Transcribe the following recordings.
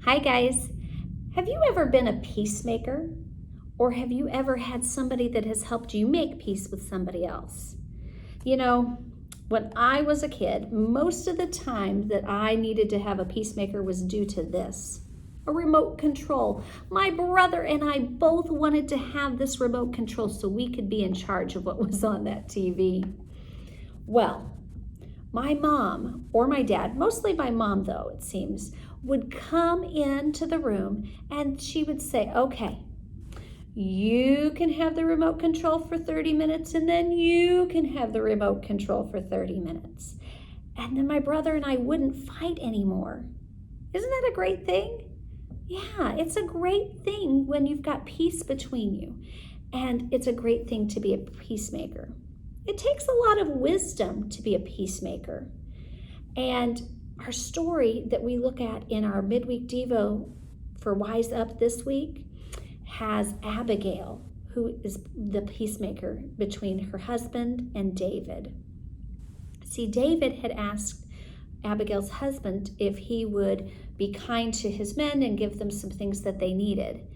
Hi guys, have you ever been a peacemaker? Or have you ever had somebody that has helped you make peace with somebody else? You know, when I was a kid, most of the time that I needed to have a peacemaker was due to this, a remote control. My brother and I both wanted to have this remote control so we could be in charge of what was on that TV. Well, my mom or my dad, mostly my mom though, it seems, would come into the room and she would say, okay, you can have the remote control for 30 minutes and then you can have the remote control for 30 minutes. And then my brother and I wouldn't fight anymore. Isn't that a great thing? Yeah, it's a great thing when you've got peace between you. And it's a great thing to be a peacemaker. It takes a lot of wisdom to be a peacemaker. And our story that we look at in our midweek Devo for Wise Up this week has Abigail, who is the peacemaker between her husband and David. See, David had asked Abigail's husband if he would be kind to his men and give them some things that they needed.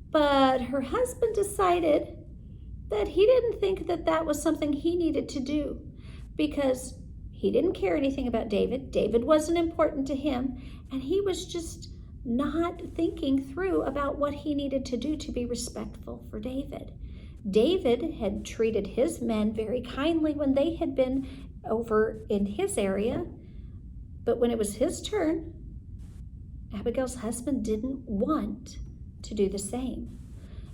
But her husband decided that he didn't think that that was something he needed to do because he didn't care anything about David. David wasn't important to him, and he was just not thinking through about what he needed to do to be respectful for David. David had treated his men very kindly when they had been over in his area, but when it was his turn, Abigail's husband didn't want to do the same.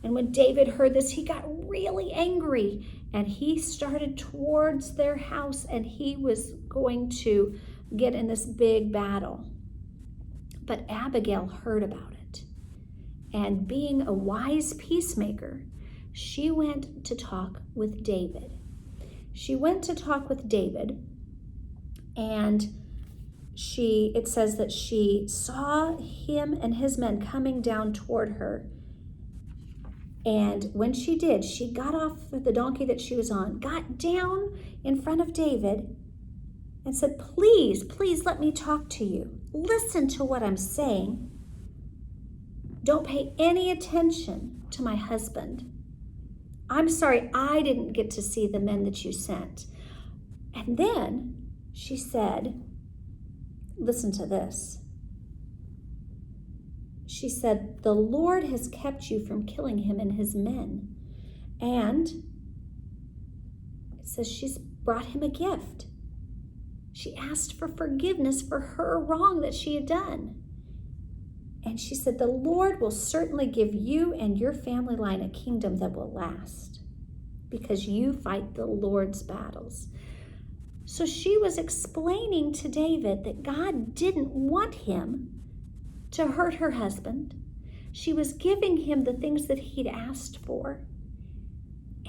And when David heard this, he got really angry and he started towards their house and he was going to get in this big battle. But Abigail heard about it. And being a wise peacemaker, she went to talk with David. She went to talk with David, and it says that she saw him and his men coming down toward her. And when she did, she got off the donkey that she was on, got down in front of David and said, please, please let me talk to you. Listen to what I'm saying. Don't pay any attention to my husband. I'm sorry I didn't get to see the men that you sent. And then she said, listen to this. She said, the Lord has kept you from killing him and his men. And it says she's brought him a gift. She asked for forgiveness for her wrong that she had done. And she said, the Lord will certainly give you and your family line a kingdom that will last because you fight the Lord's battles. So she was explaining to David that God didn't want him to hurt her husband. She was giving him the things that he'd asked for.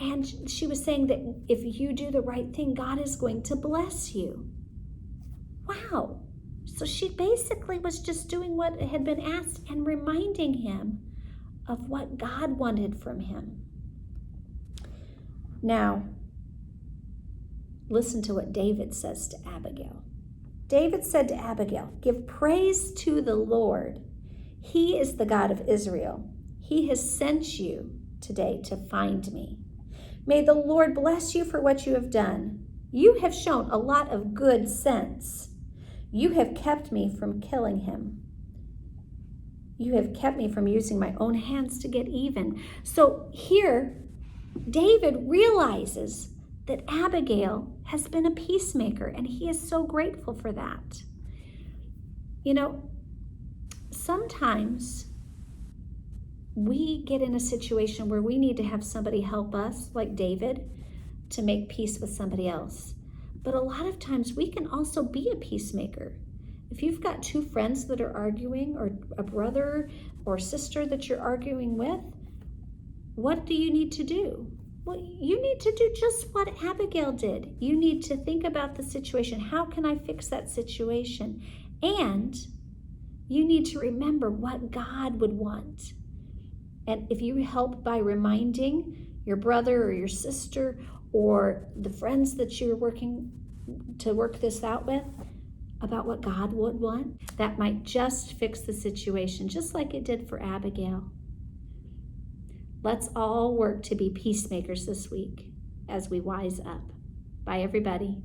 And she was saying that if you do the right thing, God is going to bless you. Wow. So she basically was just doing what had been asked and reminding him of what God wanted from him. Now, listen to what David says to Abigail. David said to Abigail, give praise to the Lord. He is the God of Israel. He has sent you today to find me. May the Lord bless you for what you have done. You have shown a lot of good sense. You have kept me from killing him. You have kept me from using my own hands to get even. So here, David realizes that Abigail has been a peacemaker, and he is so grateful for that. You know, sometimes we get in a situation where we need to have somebody help us, like David, to make peace with somebody else. But a lot of times we can also be a peacemaker. If you've got two friends that are arguing, or a brother or sister that you're arguing with, what do you need to do? Well, you need to do just what Abigail did. You need to think about the situation. How can I fix that situation? And you need to remember what God would want. And if you help by reminding your brother or your sister or the friends that you're working to work this out with, about what God would want, that might just fix the situation, just like it did for Abigail. Let's all work to be peacemakers this week as we wise up. Bye, everybody.